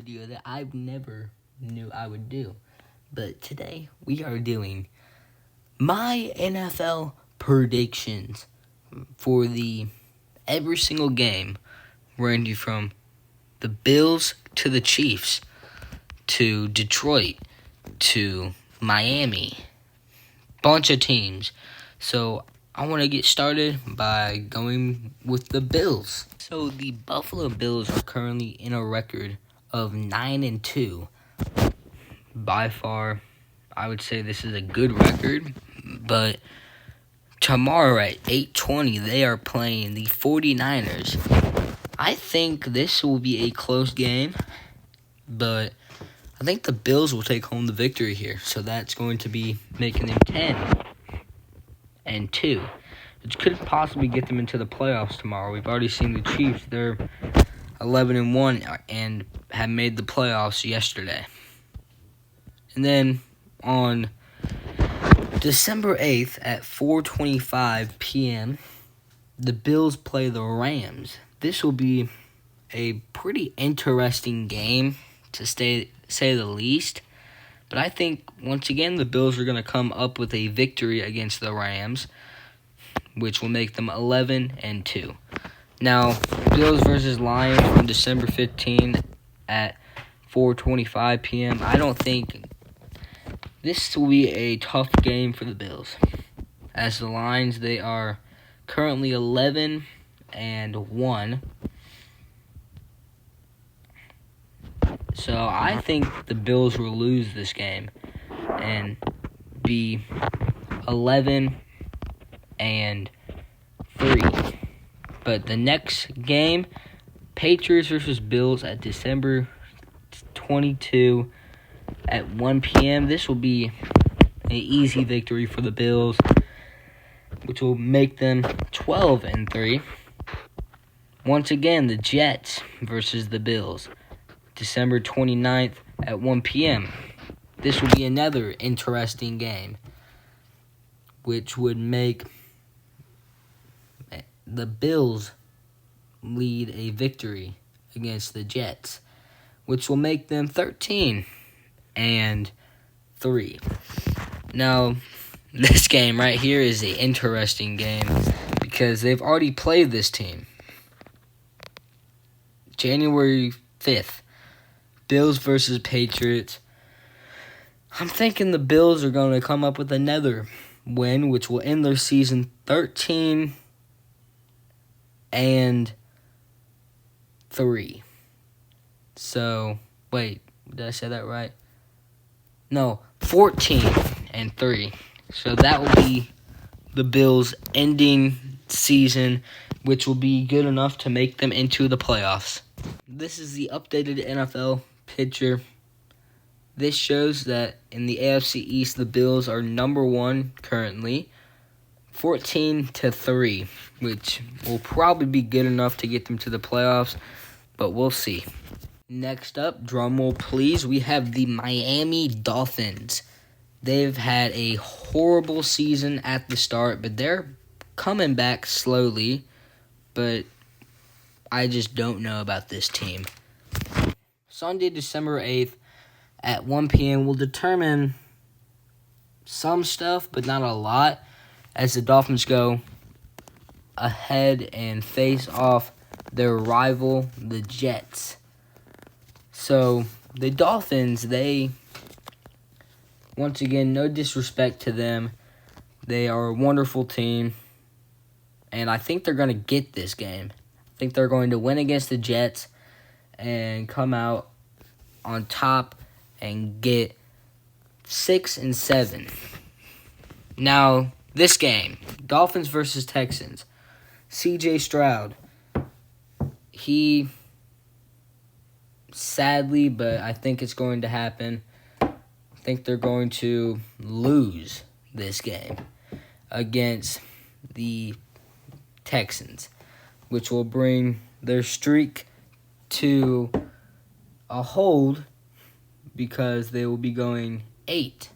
Video that I've never knew I would do. But today we are doing my NFL predictions for the every single game, ranging from the Bills to the Chiefs to Detroit to Miami. Bunch of teams. So I want to get started by going with the Bills. So the Buffalo Bills are currently in a record of 9-2. By far, I would say this is a good record, but tomorrow at 8:20 they are playing the 49ers. I think this will be a close game, but I think the Bills will take home the victory here. So that's going to be making them 10-2, which could possibly get them into the playoffs tomorrow. We've already seen the Chiefs; they're 11-1 and have made the playoffs yesterday. And then on December 8th at 4:25 p.m., the Bills play the Rams. This will be a pretty interesting game, to say the least. But I think, once again, the Bills are going to come up with a victory against the Rams, which will make them 11-2. Now, Bills versus Lions on December 15th at 4:25 p.m. I don't think this will be a tough game for the Bills. As the Lions, they are currently 11-1. So I think the Bills will lose this game and be 11-3. But the next game, Patriots versus Bills at December 22 at 1 p.m. This will be an easy victory for the Bills, which will make them 12-3. Once again, the Jets versus the Bills, December 29th at 1 p.m. This will be another interesting game, which would make the Bills lead a victory against the Jets, which will make them 13-3. Now, this game right here is an interesting game because they've already played this team. January 5th, Bills versus Patriots. I'm thinking the Bills are going to come up with another win, which will end their season 13-3. So, wait, did I say that right? No, 14-3. So that will be the Bills' ending season, which will be good enough to make them into the playoffs. This is the updated NFL picture. This shows that in the AFC East, the Bills are number one currently, 14-3, which will probably be good enough to get them to the playoffs, but we'll see. Next up, drumroll please, we have the Miami Dolphins. They've had a horrible season at the start, but they're coming back slowly, but I just don't know about this team. Sunday, December 8th at 1 p.m. will determine some stuff, but not a lot, as the Dolphins go ahead and face off their rival, the Jets. So, the Dolphins, once again, no disrespect to them, they are a wonderful team, and I think they're going to get this game. I think they're going to win against the Jets and come out on top and get 6-7. Now, this game, Dolphins versus Texans. C.J. Stroud, he sadly, but I think it's going to happen. I think they're going to lose this game against the Texans, which will bring their streak to a hold because they will be going 8-6.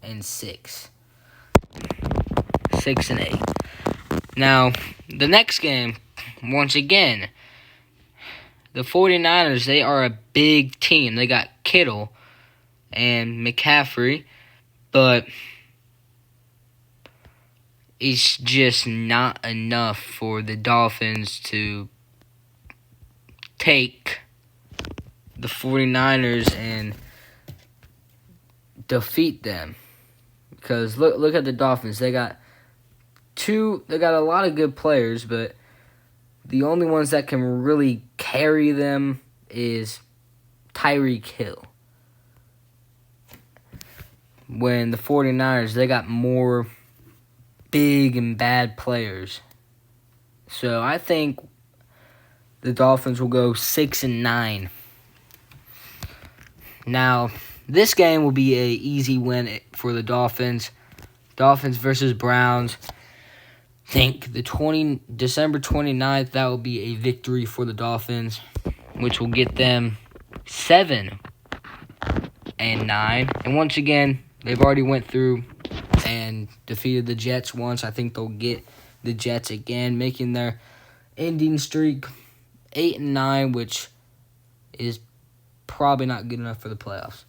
6-8. Now, the next game, once again, the 49ers, they are a big team. They got Kittle and McCaffrey, but it's just not enough for the Dolphins to take the 49ers and defeat them. Because look at the Dolphins. They got a lot of good players, but the only ones that can really carry them is Tyreek Hill. When the 49ers, they got more big and bad players. So I think the Dolphins will go 6-9. Now, this game will be an easy win for the Dolphins. Dolphins versus Browns. I think December 29th, that will be a victory for the Dolphins, which will get them 7-9. And once again, they've already went through and defeated the Jets once. I think they'll get the Jets again, making their ending streak 8-9, which is probably not good enough for the playoffs.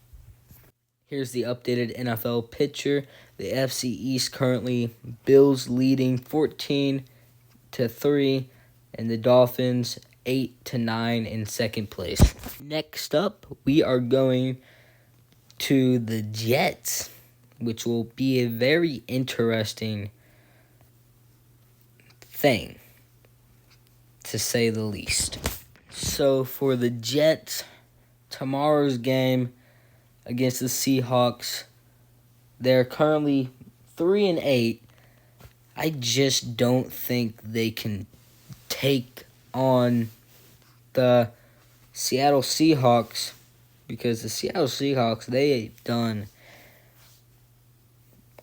Here's the updated NFL picture. The FC East currently, Bills leading 14-3, and the Dolphins 8-9 in second place. Next up, we are going to the Jets, which will be a very interesting thing, to say the least. So for the Jets, tomorrow's game against the Seahawks, they're currently 3-8. I just don't think they can take on the Seattle Seahawks, because the Seattle Seahawks,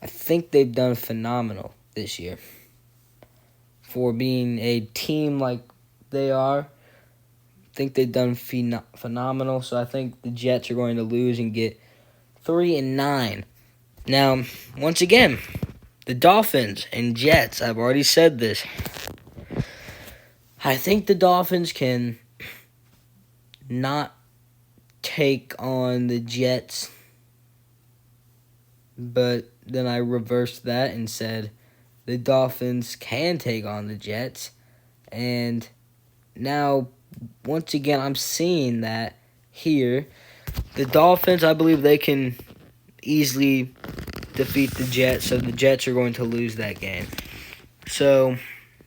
I think they've done phenomenal this year for being a team like they are. I think they've done phenomenal, so I think the Jets are going to lose and get 3-9. Now, once again, the Dolphins and Jets, I've already said this. I think the Dolphins can not take on the Jets, but then I reversed that and said the Dolphins can take on the Jets, and now, once again, I'm seeing that here. The Dolphins, I believe they can easily defeat the Jets, so the Jets are going to lose that game. So,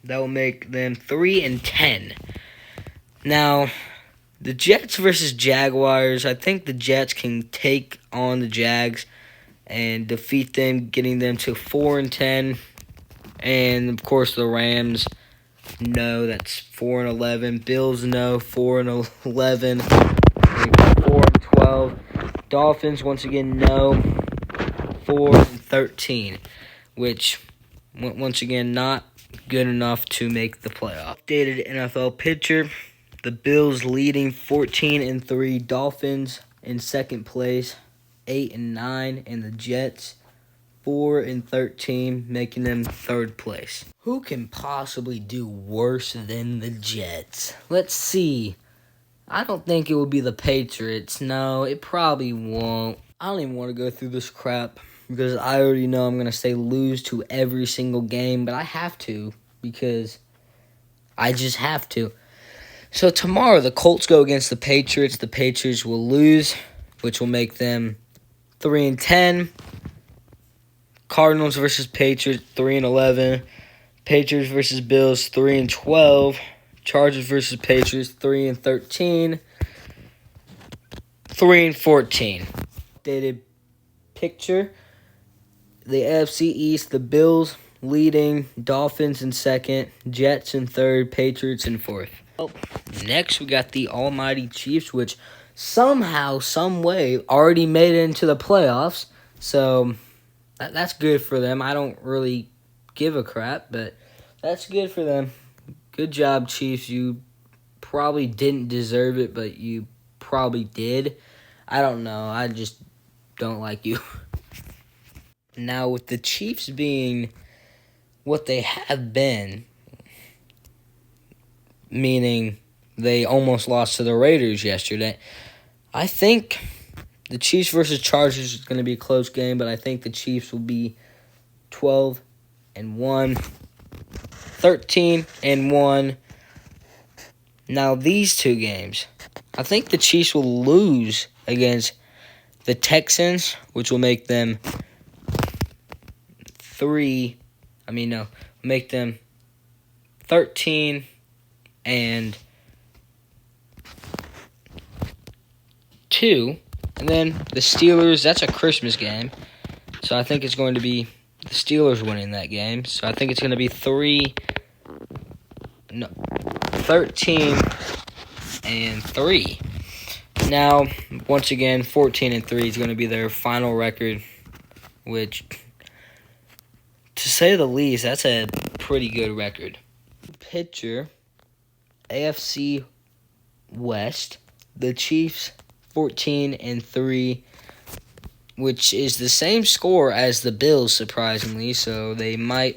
that will make them 3-10. Now, the Jets versus Jaguars, I think the Jets can take on the Jags and defeat them, getting them to 4-10. And, of course, the Rams, no, that's 4-11. Bills, no, 4-11. 4-12. Dolphins, once again, no, 4-13, which, once again, not good enough to make the playoff. Updated NFL picture. The Bills leading 14-3. Dolphins in second place, 8-9, and the Jets 4-13, making them third place. Who can possibly do worse than the Jets? Let's see. I don't think it will be the Patriots. No, it probably won't. I don't even want to go through this crap because I already know I'm going to say lose to every single game, but I have to because I just have to. So tomorrow, the Colts go against the Patriots. The Patriots will lose, which will make them 3-10. Cardinals versus Patriots, 3-11. Patriots versus Bills, 3-12. Chargers versus Patriots, 3-13. 3-14. Updated picture. The AFC East, the Bills leading, Dolphins in second, Jets in third, Patriots in fourth. Next, we got the almighty Chiefs, which somehow, some way, already made it into the playoffs. So, that's good for them. I don't really give a crap, but that's good for them. Good job, Chiefs. You probably didn't deserve it, but you probably did. I don't know. I just don't like you. Now, with the Chiefs being what they have been, meaning they almost lost to the Raiders yesterday. I think the Chiefs versus Chargers is going to be a close game, but I think the Chiefs will be 12-1, 13-1. Now, these two games, I think the Chiefs will lose against the Texans, which will make them make them 13-2. And then the Steelers, that's a Christmas game. So I think it's going to be the Steelers winning that game. So I think it's going to be 13-3. Now, once again, 14-3 is going to be their final record, which, to say the least, that's a pretty good record. Picture, AFC West, the Chiefs 14-3, which is the same score as the Bills, surprisingly, so they might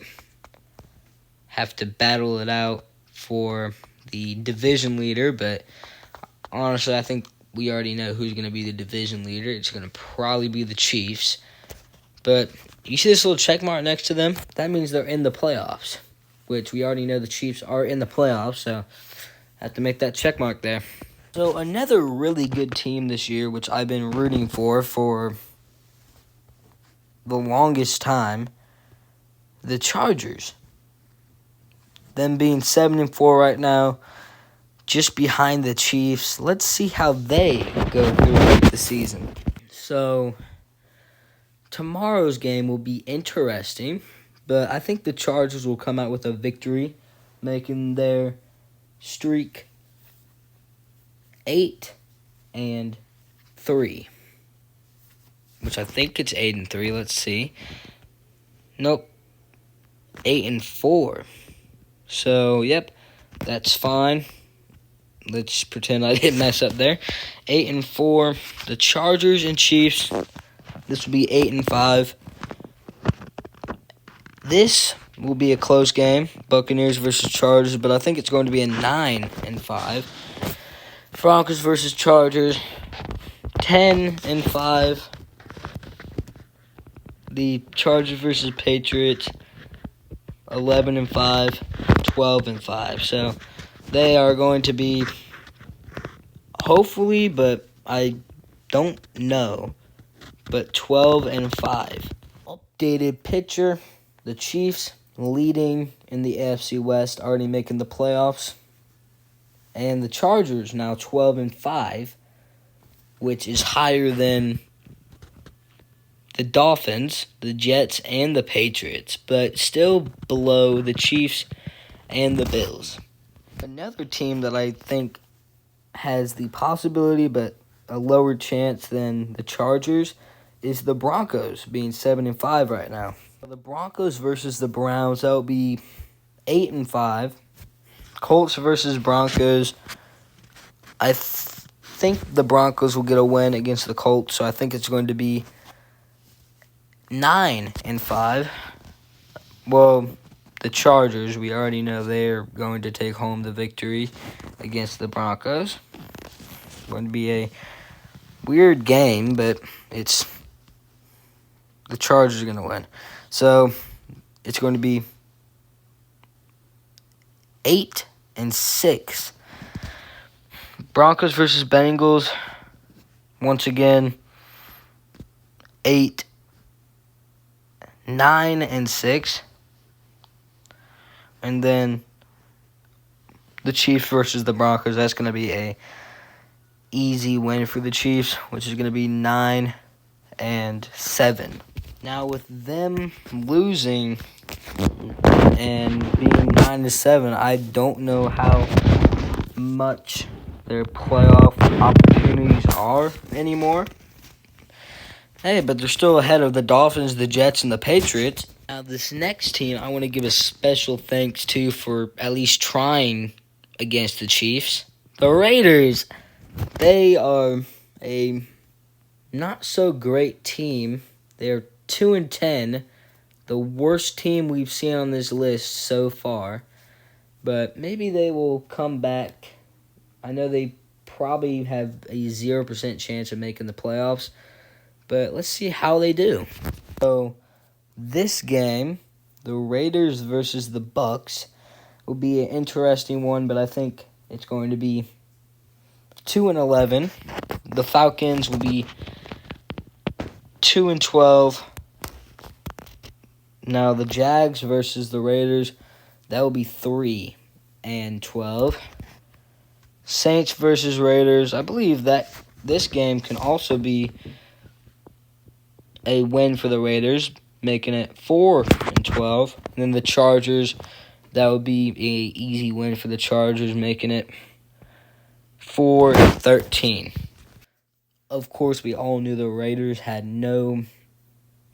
have to battle it out for the division leader, but honestly, I think we already know who's going to be the division leader. It's going to probably be the Chiefs, but you see this little check mark next to them? That means they're in the playoffs, which we already know the Chiefs are in the playoffs, so I have to make that check mark there. So another really good team this year, which I've been rooting for the longest time, the Chargers. Them being 7-4 right now, just behind the Chiefs. Let's see how they go through the season. So tomorrow's game will be interesting, but I think the Chargers will come out with a victory, making their streak 8-3, which I think it's 8-3. Let's see. Nope, 8-4. So, yep, that's fine. Let's pretend I didn't mess up there. 8-4. The Chargers and Chiefs, this will be 8-5. This will be a close game, Buccaneers versus Chargers, but I think it's going to be a 9-5. Broncos versus Chargers, 10-5. The Chargers versus Patriots, 11-5, 12-5. So they are going to be, hopefully, but I don't know, but 12-5. Updated picture, the Chiefs leading in the AFC West, already making the playoffs. And the Chargers now 12-5, which is higher than the Dolphins, the Jets, and the Patriots, but still below the Chiefs and the Bills. Another team that I think has the possibility but a lower chance than the Chargers is the Broncos, being 7-5 right now. The Broncos versus the Browns, that will be 8-5. Colts versus Broncos. I think the Broncos will get a win against the Colts, so I think it's going to be 9-5. Well, the Chargers, we already know they're going to take home the victory against the Broncos. It's going to be a weird game, but it's the Chargers are going to win. So it's going to be 8-6. Broncos versus Bengals. Once again, 9-6. And then the Chiefs versus the Broncos. That's going to be a easy win for the Chiefs, which is going to be 9-7. Now with them losing and being 9-7, I don't know how much their playoff opportunities are anymore. Hey, but they're still ahead of the Dolphins, the Jets, and the Patriots. Now, this next team I want to give a special thanks to for at least trying against the Chiefs. The Raiders, they are a not-so-great team. They're 2-10, the worst team we've seen on this list so far. But maybe they will come back. I know they probably have a 0% chance of making the playoffs, but let's see how they do. So this game, the Raiders versus the Bucks, will be an interesting one, but I think it's going to be 2-11. The Falcons will be 2-12. Now the Jags versus the Raiders, that will be 3-12. Saints versus Raiders, I believe that this game can also be a win for the Raiders, making it 4-12. And then the Chargers, that would be an easy win for the Chargers, making it 4-13. Of course, we all knew the Raiders had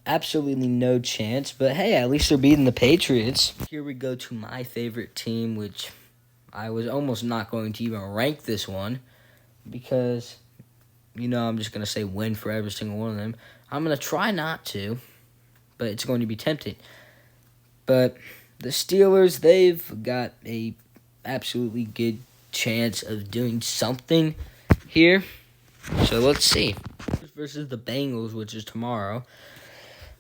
absolutely no chance, but hey, at least they're beating the Patriots. Here we go to my favorite team, which I was almost not going to even rank this one because, I'm just going to say win for every single one of them. I'm going to try not to, but it's going to be tempting. But the Steelers, they've got a absolutely good chance of doing something here. So let's see. Versus the Bengals, which is tomorrow.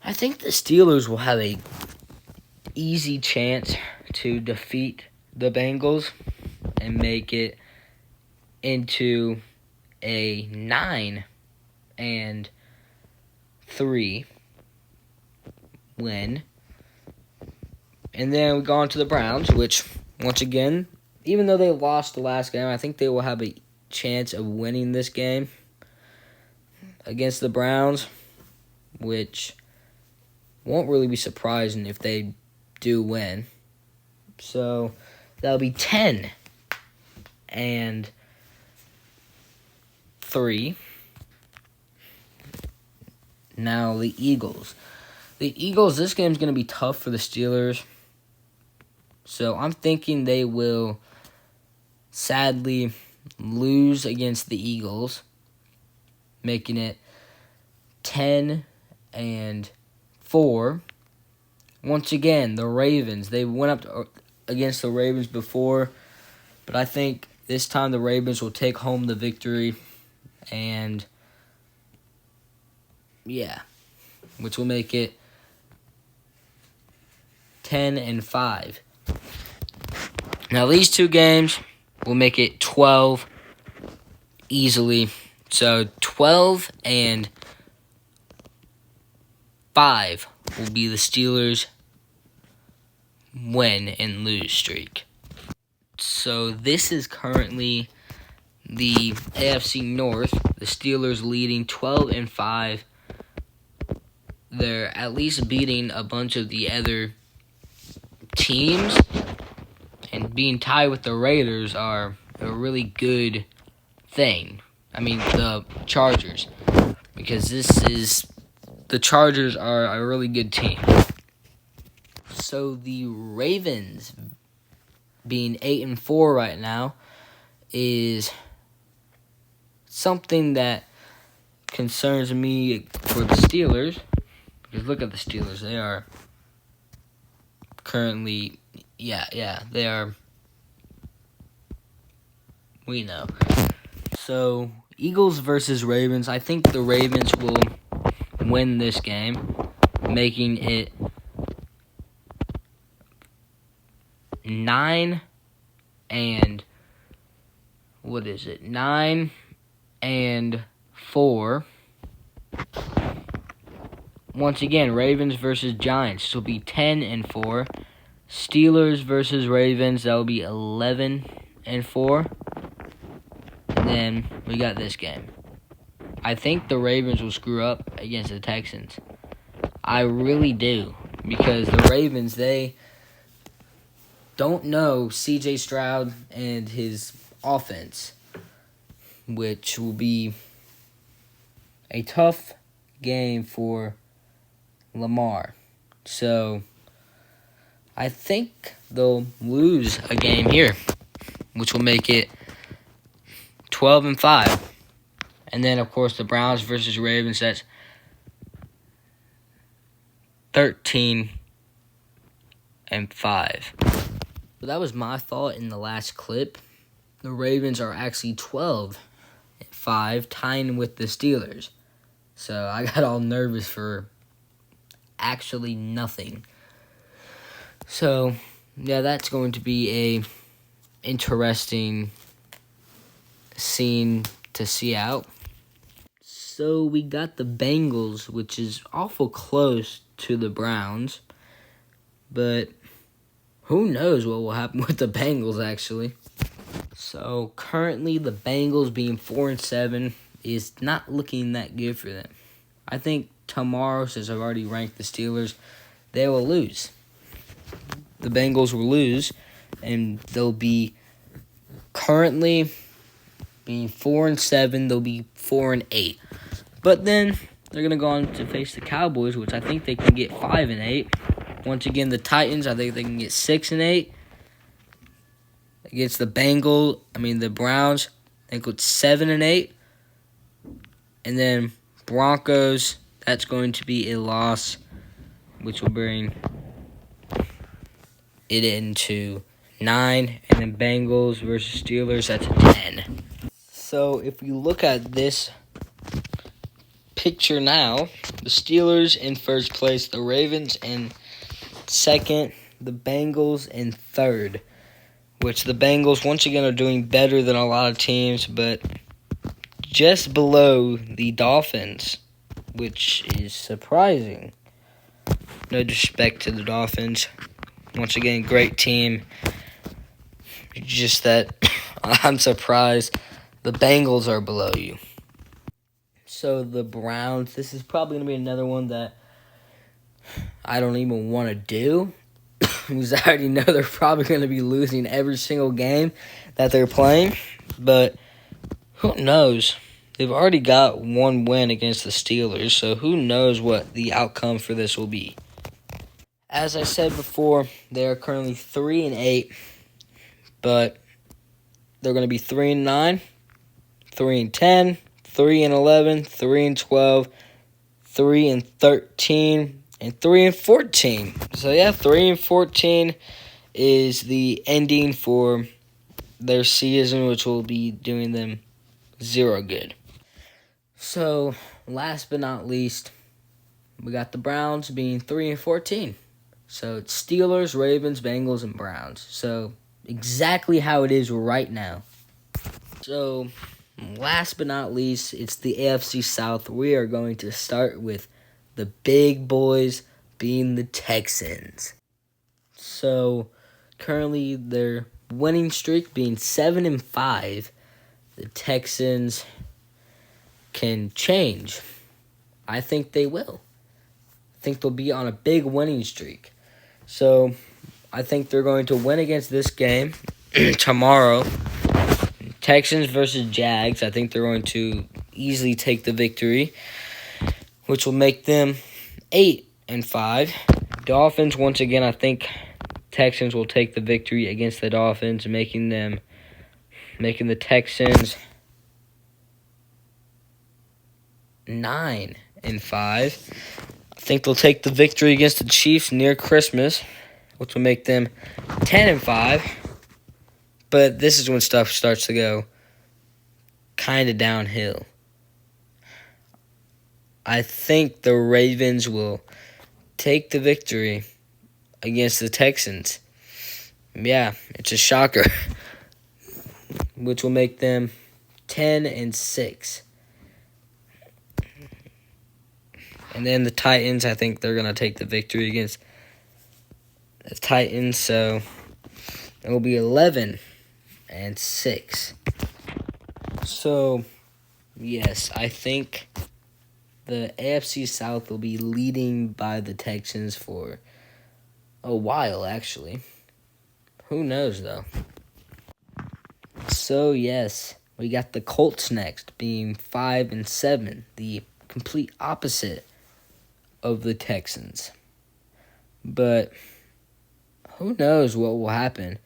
I think the Steelers will have a easy chance to defeat the Bengals and make it into a 9-3 win. And then we go on to the Browns, which, once again, even though they lost the last game, I think they will have a chance of winning this game against the Browns, which won't really be surprising if they do win. So that'll be 10-3. Now the Eagles. This game's going to be tough for the Steelers. So I'm thinking they will sadly lose against the Eagles, making it 10-4. Once again, the Ravens. They went up against the Ravens before, but I think this time the Ravens will take home the victory, and which will make it 10-5. Now these two games will make it 12 easily. So 12-5 will be the Steelers' win and lose streak. So this is currently the AFC North. The Steelers leading 12-5. They're at least beating a bunch of the other teams, and being tied with the Raiders are a really good thing. I mean, the Chargers, because the Chargers are a really good team. So the Ravens, being 8-4 right now, is something that concerns me for the Steelers. Because look at the Steelers. They are currently, they are, we know. So, Eagles versus Ravens. I think the Ravens will win this game, making it 9-4. Once again, Ravens versus Giants. This will be 10-4. Steelers versus Ravens. That will be 11-4. And then we got this game. I think the Ravens will screw up against the Texans. I really do. Because the Ravens, they don't know C.J. Stroud and his offense, which will be a tough game for Lamar. So I think they'll lose a game here, which will make it 12-5. And then, of course, the Browns versus Ravens, that's 13-5. So that was my thought in the last clip. the Ravens are actually 12-5, tying with the Steelers. So I got all nervous for actually nothing. So, yeah, that's going to be a interesting scene to see out. So we got the Bengals, which is awful close to the Browns. But who knows what will happen with the Bengals, actually. So currently the Bengals being 4-7 is not looking that good for them. I think tomorrow, since I've already ranked the Steelers, they will lose. The Bengals will lose, and they'll be currently being 4-7. They'll be 4-8. But then they're gonna go on to face the Cowboys, which I think they can get 5-8. Once again, the Titans, I think they can get 6-8. Against the the Browns, I think it's 7-8. And then Broncos, that's going to be a loss, which will bring it into 9. And then Bengals versus Steelers, that's a 10. So if you look at this picture now, the Steelers in first place, the Ravens in second, the Bengals in third. Which the Bengals, once again, are doing better than a lot of teams, but just below the Dolphins, which is surprising. No disrespect to the Dolphins. Once again, great team. Just that I'm surprised the Bengals are below you. So the Browns, this is probably going to be another one that I don't even want to do. Because I already know they're probably going to be losing every single game that they're playing. But who knows? They've already got one win against the Steelers, so who knows what the outcome for this will be. As I said before, they are currently 3-8, but they're going to be 3-9, 3-10, 3-11, 3-12, 3-13, and 3-14. So yeah, 3-14 is the ending for their season, which will be doing them 0 good. So last but not least, we got the Browns being 3-14. So it's Steelers, Ravens, Bengals, and Browns. So exactly how it is right now. So last but not least, it's the AFC South. We are going to start with the big boys being the Texans. So currently their winning streak being 7-5. The Texans can change. I think they will. I think they'll be on a big winning streak. So I think they're going to win against this game tomorrow. Texans versus Jags. I think they're going to easily take the victory, which will make them 8-5. Dolphins, once again, I think Texans will take the victory against the Dolphins, making the Texans 9-5. I think they'll take the victory against the Chiefs near Christmas, which will make them 10-5. But this is when stuff starts to go kind of downhill. I think the Ravens will take the victory against the Texans. Yeah, it's a shocker. Which will make them 10-6. And then the Titans, I think they're going to take the victory against the Titans. So it will be 11-6. So, yes, I think the AFC South will be leading by the Texans for a while, actually. Who knows, though? So, yes, we got the Colts next, being 5-7, the complete opposite of the Texans. But who knows what will happen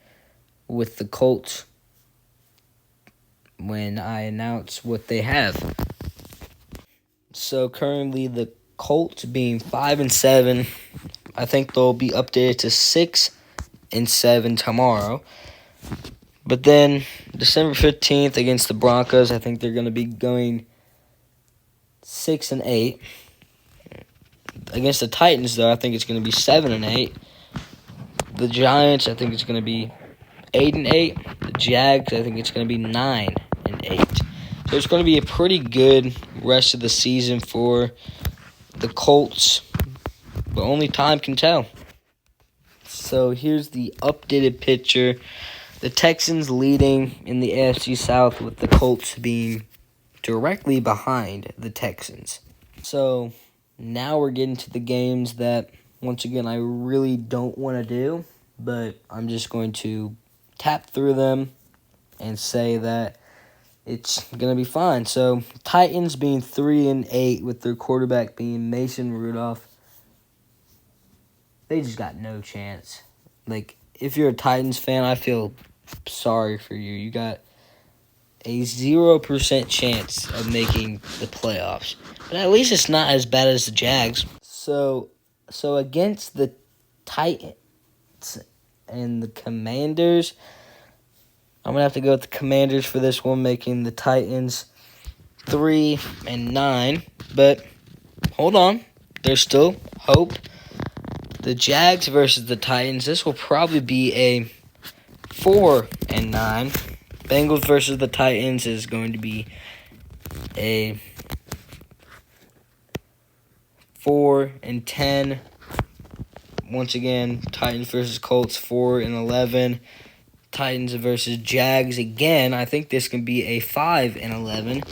with the Colts when I announce what they have. So currently the Colts being 5-7, I think they'll be updated to 6-7 tomorrow. But then December 15th against the Broncos. I think they're going to be going 6-8. Against the Titans, though, I think it's going to be 7-8. The Giants, I think it's going to be 8-8. The Jags, I think it's going to be 9-8. So it's going to be a pretty good rest of the season for the Colts, but only time can tell. So here's the updated picture. The Texans leading in the AFC South, with the Colts being directly behind the Texans. So now we're getting to the games that, once again, I really don't want to do, but I'm just going to tap through them and say that it's going to be fine. So Titans being 3-8 with their quarterback being Mason Rudolph. They just got no chance. Like, if you're a Titans fan, I feel sorry for you. You got a 0% chance of making the playoffs. But at least it's not as bad as the Jags. So against the Titans and the Commanders, I'm going to have to go with the Commanders for this one, making the Titans 3-9. But hold on, there's still hope. The Jags versus the Titans, this will probably be a 4-9. Bengals versus the Titans is going to be a 4-10. Once again, Titans versus Colts, 4-11. Titans versus Jags again. I think this can be a 5-11.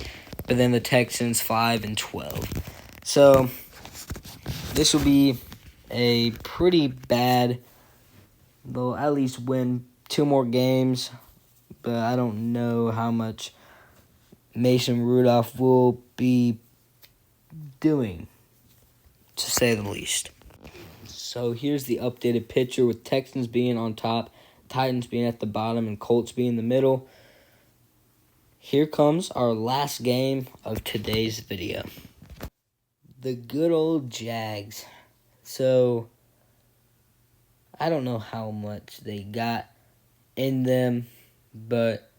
But then the Texans 5-12. So this will be a pretty bad. They'll at least win 2 more games, but I don't know how much Mason Rudolph will be doing, to say the least. So here's the updated picture with Texans being on top, Titans being at the bottom, and Colts being in the middle. Here comes our last game of today's video. The good old Jags. So I don't know how much they got in them, but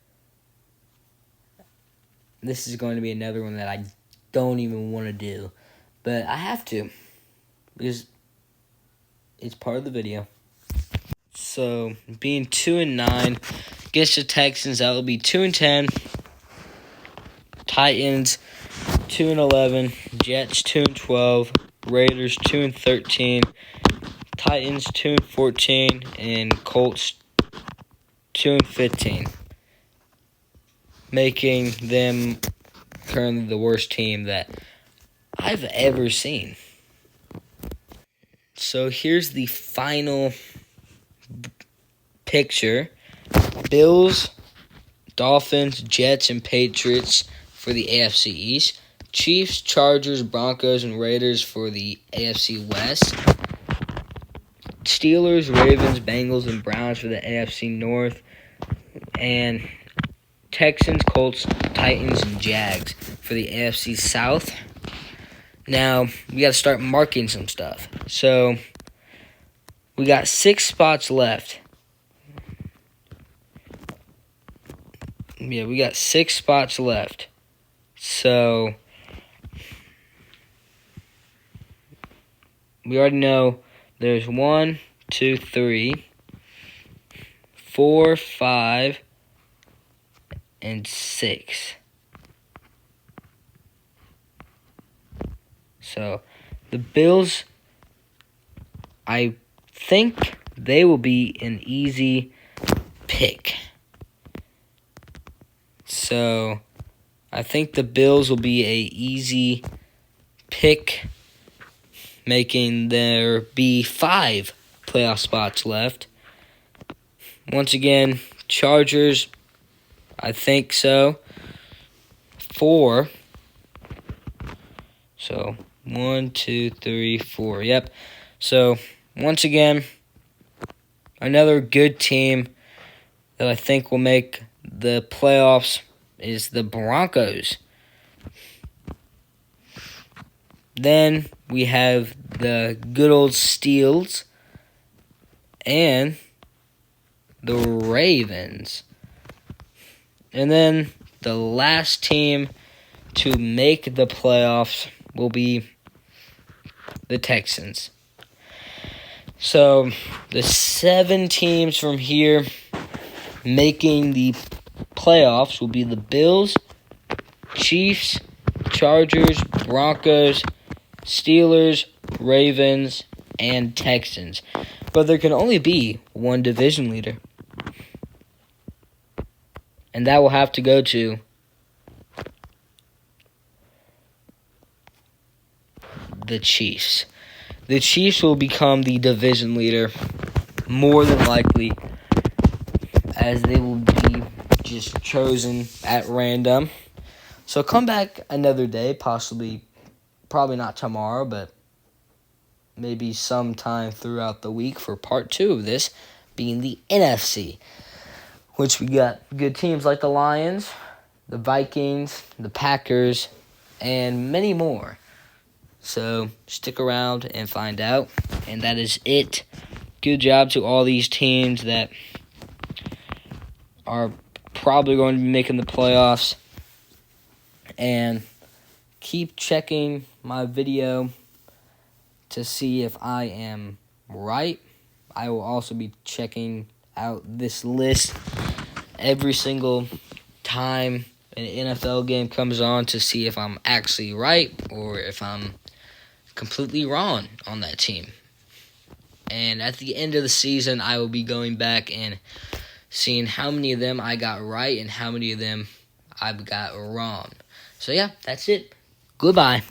this is going to be another one that I don't even want to do. But I have to, because it's part of the video. So, being 2-9 against the Texans, that will be 2-10. Titans 2-11. Jets 2-12. Raiders 2-13. Titans 2-14. And Colts 2-15. Making them currently the worst team that I've ever seen. So here's the final picture. Bills, Dolphins, Jets, and Patriots for the AFC East. Chiefs, Chargers, Broncos, and Raiders for the AFC West. Steelers, Ravens, Bengals, and Browns for the AFC North. And Texans, Colts, Titans, and Jags for the AFC South. Now, we got to start marking some stuff. So, we got 6 spots left. Yeah, we got 6 spots left. So, we already know there's 1, 2, 3, 4, 5, and 6. So, the Bills, I think they will be an easy pick. So, I think the Bills will be a easy pick, making there be 5 playoff spots left. Once again, Chargers, I think so. 4. So, 1, 2, 3, 4. Yep. So, once again, another good team that I think will make the playoffs is the Broncos. Then we have the good old Steelers and the Ravens. And then the last team to make the playoffs will be the Texans. So the 7 teams from here making the playoffs will be the Bills, Chiefs, Chargers, Broncos, Steelers, Ravens, and Texans. But there can only be one division leader. And that will have to go to the Chiefs. The Chiefs will become the division leader more than likely, as they will be just chosen at random. So come back another day, probably not tomorrow, but maybe sometime throughout the week for part 2 of this, being the NFC, which we got good teams like the Lions, the Vikings, the Packers, and many more. So stick around and find out. And that is it. Good job to all these teams that are probably going to be making the playoffs. And keep checking my video to see if I am right. I will also be checking out this list every single time an NFL game comes on to see if I'm actually right or if I'm completely wrong on that team. And at the end of the season, I will be going back and seeing how many of them I got right and how many of them I've got wrong. So yeah, that's it. Goodbye.